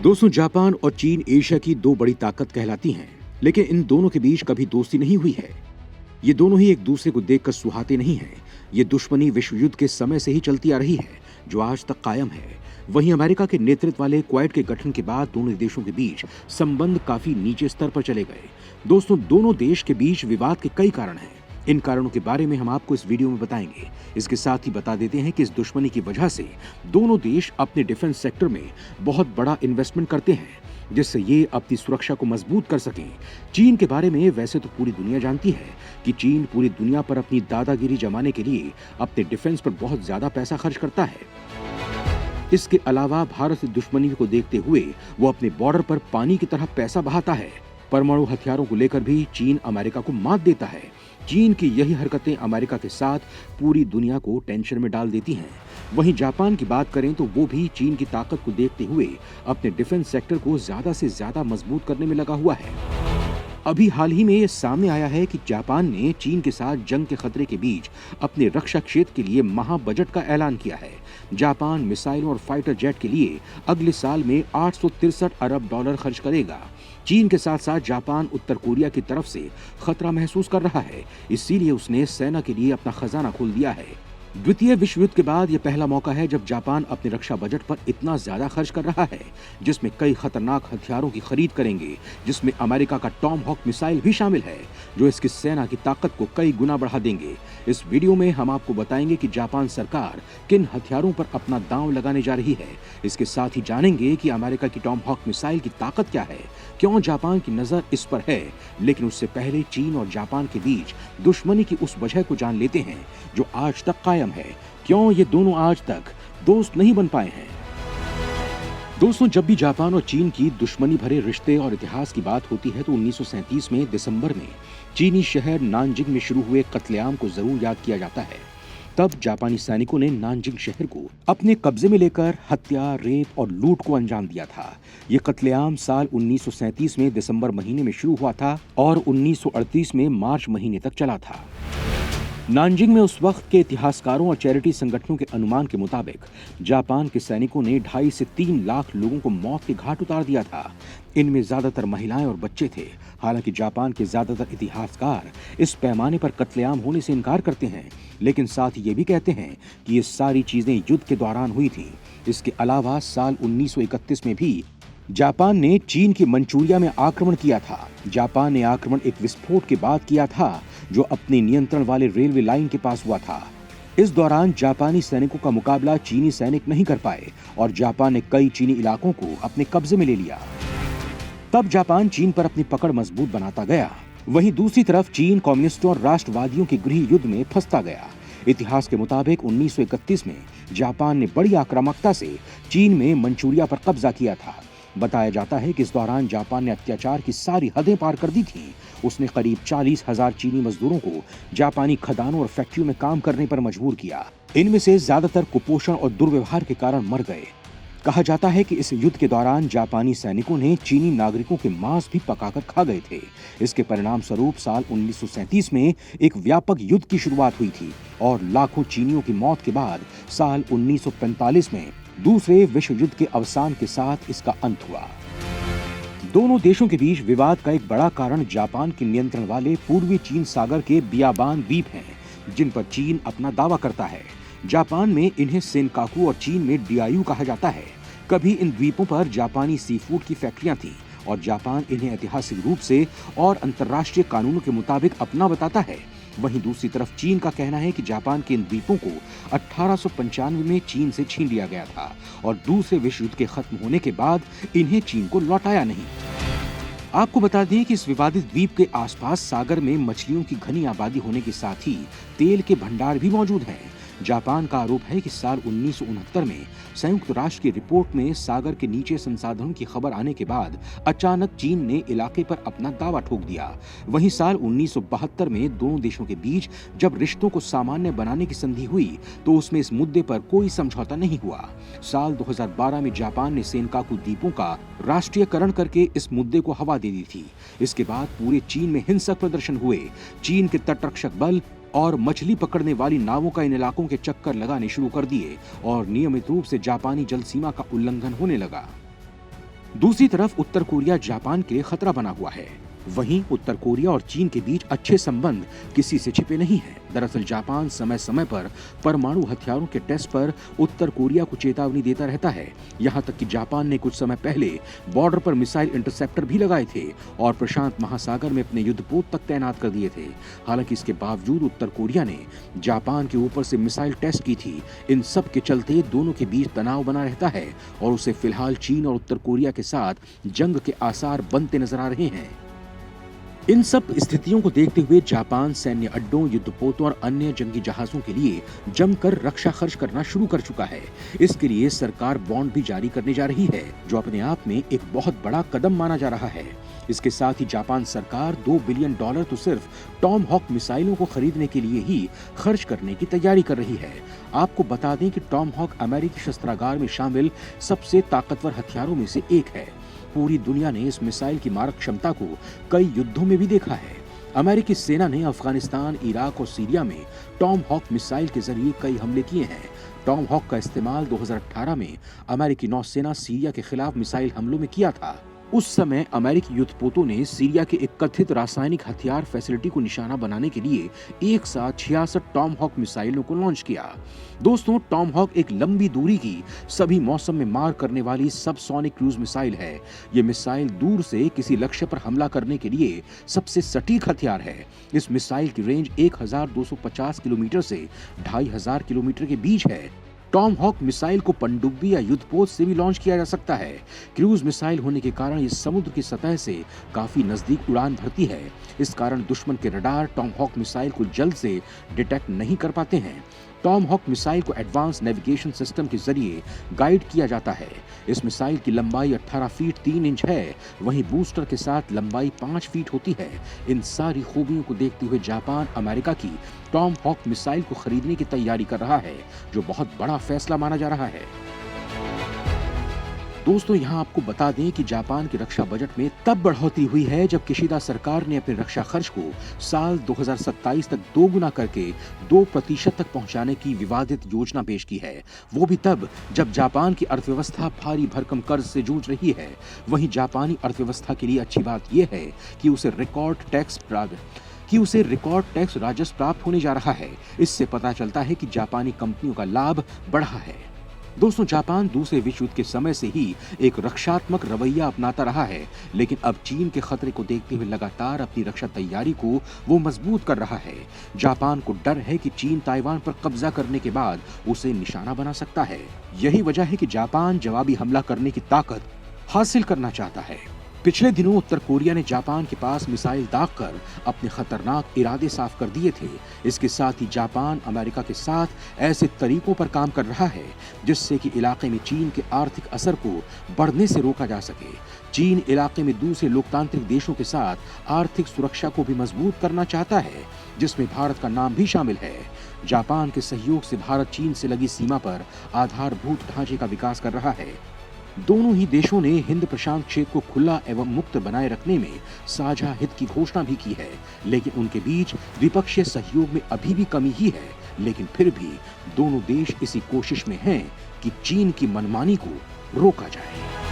दोस्तों, जापान और चीन एशिया की दो बड़ी ताकत कहलाती हैं, लेकिन इन दोनों के बीच कभी दोस्ती नहीं हुई है। ये दोनों ही एक दूसरे को देखकर सुहाते नहीं हैं। ये दुश्मनी विश्व युद्ध के समय से ही चलती आ रही है, जो आज तक कायम है। वहीं अमेरिका के नेतृत्व वाले क्वाड के गठन के बाद दोनों देशों के बीच संबंध काफी नीचे स्तर पर चले गए। दोस्तों, दोनों देश के बीच विवाद के कई कारण हैं। इन कारणों के बारे में हम आपको इस वीडियो में बताएंगे। इसके साथ ही बता देते हैं कि इस दुश्मनी की वजह से दोनों देश अपने डिफेंस सेक्टर में बहुत बड़ा इन्वेस्टमेंट करते हैं, जिससे ये अपनी सुरक्षा को मजबूत कर सकें। चीन के बारे में वैसे तो पूरी दुनिया जानती है कि चीन पूरी दुनिया पर अपनी दादागिरी जमाने के लिए अपने डिफेंस पर बहुत ज्यादा पैसा खर्च करता है। इसके अलावा भारत से दुश्मनी को देखते हुए वो अपने बॉर्डर पर पानी की तरह पैसा बहाता है। परमाणु हथियारों को लेकर भी चीन अमेरिका को मात देता है। चीन की यही हरकतें अमेरिका के साथ पूरी दुनिया को टेंशन में डाल देती हैं। वहीं जापान की बात करें तो वो भी चीन की ताकत को देखते हुए अपने डिफेंस सेक्टर को ज्यादा से ज्यादा मजबूत करने में लगा हुआ है। अभी हाल ही में ये सामने आया है कि जापान ने चीन के साथ जंग के खतरे के बीच अपने रक्षा क्षेत्र के लिए महा बजट का ऐलान किया है। जापान मिसाइलों और फाइटर जेट के लिए अगले साल में 863 अरब डॉलर खर्च करेगा। चीन के साथ साथ जापान उत्तर कोरिया की तरफ से खतरा महसूस कर रहा है, इसीलिए उसने सेना के लिए अपना खजाना खोल दिया है। द्वितीय विश्व युद्ध के बाद यह पहला मौका है जब जापान अपने रक्षा बजट पर इतना ज्यादा खर्च कर रहा है, जिसमें कई खतरनाक हथियारों की खरीद करेंगे, जिसमें अमेरिका का टॉम हॉक मिसाइल भी शामिल है, जो इसकी सेना की ताकत को कई गुना बढ़ा देंगे। इस वीडियो में हम आपको बताएंगे कि जापान सरकार किन हथियारों पर अपना दांव लगाने जा रही है। इसके साथ ही जानेंगे कि अमेरिका की टॉम हॉक मिसाइल की ताकत क्या है, क्यों जापान की नजर इस पर है। लेकिन उससे पहले चीन और जापान के बीच दुश्मनी की उस वजह को जान लेते हैं जो आज तक कायम है। क्यों ये दोनों आज तक दोस्त नहीं बन पाए हैं। दोस्तों, जब भी जापान और चीन की दुश्मनी भरे रिश्ते और इतिहास की बात होती है तो 1937 में दिसंबर में चीनी शहर नानजिंग में शुरू हुए कत्लेआम को जरूर याद किया जाता है। तब जापानी सैनिकों ने नानजिंग शहर को अपने कब्जे में लेकर हत्या, रेप और लूट को अंजाम दिया था। ये कत्लेआम साल 1937 में दिसंबर महीने में शुरू हुआ था और 1938 में मार्च महीने तक चला था। नानजिंग में उस वक्त के इतिहासकारों और चैरिटी संगठनों के अनुमान के मुताबिक जापान के सैनिकों ने 2.5 से 3 लाख लोगों को मौत के घाट उतार दिया था। इनमें ज्यादातर महिलाएं और बच्चे थे। हालांकि जापान के ज्यादातर इतिहासकार इस पैमाने पर कत्लेआम होने से इनकार करते हैं, लेकिन साथ ही ये भी कहते हैं कि ये सारी चीजें युद्ध के दौरान हुई थी। इसके अलावा साल 1931 में भी जापान ने चीन की मंचूरिया में आक्रमण किया था। जापान ने आक्रमण एक विस्फोट के बाद किया था, जो अपने नियंत्रण वाले रेलवे लाइन के पास हुआ था। इस दौरान जापानी सैनिकों का मुकाबला चीनी सैनिक नहीं कर पाए और जापान ने कई चीनी इलाकों को अपने कब्जे में ले लिया। तब जापान चीन पर अपनी पकड़ मजबूत बनाता गया। वहीं दूसरी तरफ चीन कम्युनिस्टों और राष्ट्रवादियों के गृह युद्ध में फंसता गया। इतिहास के मुताबिक 1931 में जापान ने बड़ी आक्रामकता से चीन में मंचूरिया पर कब्जा किया था। बताया जाता है कि इस दौरान जापान ने अत्याचार की सारी हदें पार कर दी थी। उसने करीब 40,000 चीनी मजदूरों को जापानी खदानों और फैक्ट्रियों में काम करने पर मजबूर किया। इनमें से ज्यादातर कुपोषण और दुर्व्यवहार के कारण मर गए। कहा जाता है कि इस युद्ध के दौरान जापानी सैनिकों ने चीनी नागरिकों के मांस भी पकाकर खा गए थे। इसके परिणाम स्वरूप साल 1937 में एक व्यापक युद्ध की शुरुआत हुई थी और लाखों चीनियों की मौत के बाद साल 1945 में दूसरे विश्व युद्ध के अवसान के साथ इसका अंत हुआ। दोनों देशों के बीच विवाद का एक बड़ा कारण जापान के नियंत्रण वाले पूर्वी चीन सागर के बियाबान द्वीप हैं, जिन पर चीन अपना दावा करता है। जापान में इन्हें सेनकाकू और चीन में डियायू कहा जाता है। कभी इन द्वीपों पर जापानी सी फूड की फैक्ट्रियां थीं और जापान इन्हें ऐतिहासिक रूप से और अंतर्राष्ट्रीय कानूनों के मुताबिक अपना बताता है। वहीं दूसरी तरफ चीन का कहना है कि जापान के इन द्वीपों को 1895 में चीन से छीन लिया गया था और दूसरे विश्व युद्ध के खत्म होने के बाद इन्हें चीन को लौटाया नहीं। आपको बता दें कि इस विवादित द्वीप के आसपास सागर में मछलियों की घनी आबादी होने के साथ ही तेल के भंडार भी मौजूद हैं। जापान का आरोप है कि साल 1969 में संयुक्त राष्ट्र की रिपोर्ट में सागर के नीचे संसाधनों की खबर आने के बाद अचानक चीन ने इलाके पर अपना दावा ठोक दिया। वहीं साल 1972 में दोनों देशों के बीच जब रिश्तों को सामान्य बनाने की संधि हुई तो उसमें इस मुद्दे पर कोई समझौता नहीं हुआ। साल 2012 में जापान ने सेनकाकू द्वीपों का राष्ट्रीयकरण करके इस मुद्दे को हवा दे दी थी। इसके बाद पूरे चीन में हिंसक प्रदर्शन हुए। चीन के तटरक्षक बल और मछली पकड़ने वाली नावों का इन इलाकों के चक्कर लगाने शुरू कर दिए और नियमित रूप से जापानी जल सीमा का उल्लंघन होने लगा। दूसरी तरफ उत्तर कोरिया जापान के लिए खतरा बना हुआ है। वहीं उत्तर कोरिया और चीन के बीच अच्छे संबंध किसी से छिपे नहीं हैं। दरअसल जापान समय समय पर परमाणु हथियारों के टेस्ट पर उत्तर कोरिया को चेतावनी देता रहता है। यहाँ तक कि जापान ने कुछ समय पहले बॉर्डर पर मिसाइल इंटरसेप्टर भी लगाए थे और प्रशांत महासागर में अपने युद्धपोत तक तैनात कर दिए थे। हालांकि इसके बावजूद उत्तर कोरिया ने जापान के ऊपर से मिसाइल टेस्ट की थी। इन सब के चलते दोनों के बीच तनाव बना रहता है और उसे फिलहाल चीन और उत्तर कोरिया के साथ जंग के आसार बनते नजर आ रहे हैं। इन सब स्थितियों को देखते हुए जापान सैन्य अड्डों, युद्धपोतों और अन्य जंगी जहाजों के लिए जमकर रक्षा खर्च करना शुरू कर चुका है। इसके लिए सरकार बॉन्ड भी जारी करने जा रही है, जो अपने आप में एक बहुत बड़ा कदम माना जा रहा है। इसके साथ ही जापान सरकार $2 बिलियन तो सिर्फ टॉम हॉक मिसाइलों को खरीदने के लिए ही खर्च करने की तैयारी कर रही है। आपको बता दें कि टॉम हॉक अमेरिकी शस्त्रागार में शामिल सबसे ताकतवर हथियारों में से एक है। पूरी दुनिया ने इस मिसाइल की मारक क्षमता को कई युद्धों में भी देखा है। अमेरिकी सेना ने अफगानिस्तान, इराक और सीरिया में टॉम हॉक मिसाइल के जरिए कई हमले किए हैं। टॉम हॉक का इस्तेमाल 2018 में अमेरिकी नौसेना सीरिया के खिलाफ मिसाइल हमलों में किया था। उस समय अमेरिकी युद्धपोतों ने सीरिया के एक कथित रासायनिक हथियार फैसिलिटी को निशाना बनाने के लिए एक साथ 66 टॉम हॉक मिसाइलों को लॉन्च किया। दोस्तों, टॉम हॉक एक लंबी दूरी की सभी मौसम में मार करने वाली सबसोनिक क्रूज मिसाइल है। ये मिसाइल दूर से किसी लक्ष्य पर हमला करने के लिए सबसे सटीक हथियार है। इस मिसाइल की रेंज 1250 किलोमीटर से 2500 किलोमीटर के बीच है। टॉम हॉक मिसाइल को पनडुब्बी या युद्धपोत से भी लॉन्च किया जा सकता है। क्रूज मिसाइल होने के कारण ये समुद्र की सतह से काफी नजदीक उड़ान भरती है। इस कारण दुश्मन के रडार टॉम हॉक मिसाइल को जल्द से डिटेक्ट नहीं कर पाते हैं। टॉम हॉक मिसाइल को एडवांस नेविगेशन सिस्टम के जरिए गाइड किया जाता है। इस मिसाइल की लंबाई 18 फीट 3 इंच है, वहीं बूस्टर के साथ लंबाई 5 फीट होती है। इन सारी खूबियों को देखते हुए जापान अमेरिका की टॉम हॉक मिसाइल को खरीदने की तैयारी कर रहा है, जो बहुत बड़ा फैसला माना जा रहा है। दोस्तों, यहाँ आपको बता दें कि जापान के रक्षा बजट में तब बढ़ोतरी हुई है जब किशिदा सरकार ने अपने रक्षा खर्च को साल 2027 तक दोगुना करके 2% तक पहुंचाने की विवादित योजना पेश की है। वो भी तब जब जापान की अर्थव्यवस्था भारी भरकम कर्ज से जूझ रही है। वहीं जापानी अर्थव्यवस्था के लिए अच्छी बात यह है कि उसे रिकॉर्ड टैक्स राजस्व प्राप्त होने जा रहा है। इससे पता चलता है कि जापानी कंपनियों का लाभ बढ़ा है। दोस्तों, जापान दूसरे विश्व युद्ध के समय से ही एक रक्षात्मक रवैया अपनाता रहा है, लेकिन अब चीन के खतरे को देखते हुए लगातार अपनी रक्षा तैयारी को वो मजबूत कर रहा है। जापान को डर है कि चीन ताइवान पर कब्जा करने के बाद उसे निशाना बना सकता है। यही वजह है कि जापान जवाबी हमला करने की ताकत हासिल करना चाहता है। पिछले दिनों उत्तर कोरिया ने जापान के पास मिसाइल दागकर अपने खतरनाक इरादे साफ कर दिए थे। इसके साथ ही जापान अमेरिका के साथ ऐसे तरीकों पर काम कर रहा है जिससे कि इलाके में चीन के आर्थिक असर को बढ़ने से रोका जा सके। चीन इलाके में दूसरे लोकतांत्रिक देशों के साथ आर्थिक सुरक्षा को भी मजबूत करना चाहता है, जिसमें भारत का नाम भी शामिल है। जापान के सहयोग से भारत चीन से लगी सीमा पर आधारभूत ढांचे का विकास कर रहा है। दोनों ही देशों ने हिंद प्रशांत क्षेत्र को खुला एवं मुक्त बनाए रखने में साझा हित की घोषणा भी की है, लेकिन उनके बीच द्विपक्षीय सहयोग में अभी भी कमी ही है। लेकिन फिर भी दोनों देश इसी कोशिश में हैं कि चीन की मनमानी को रोका जाए।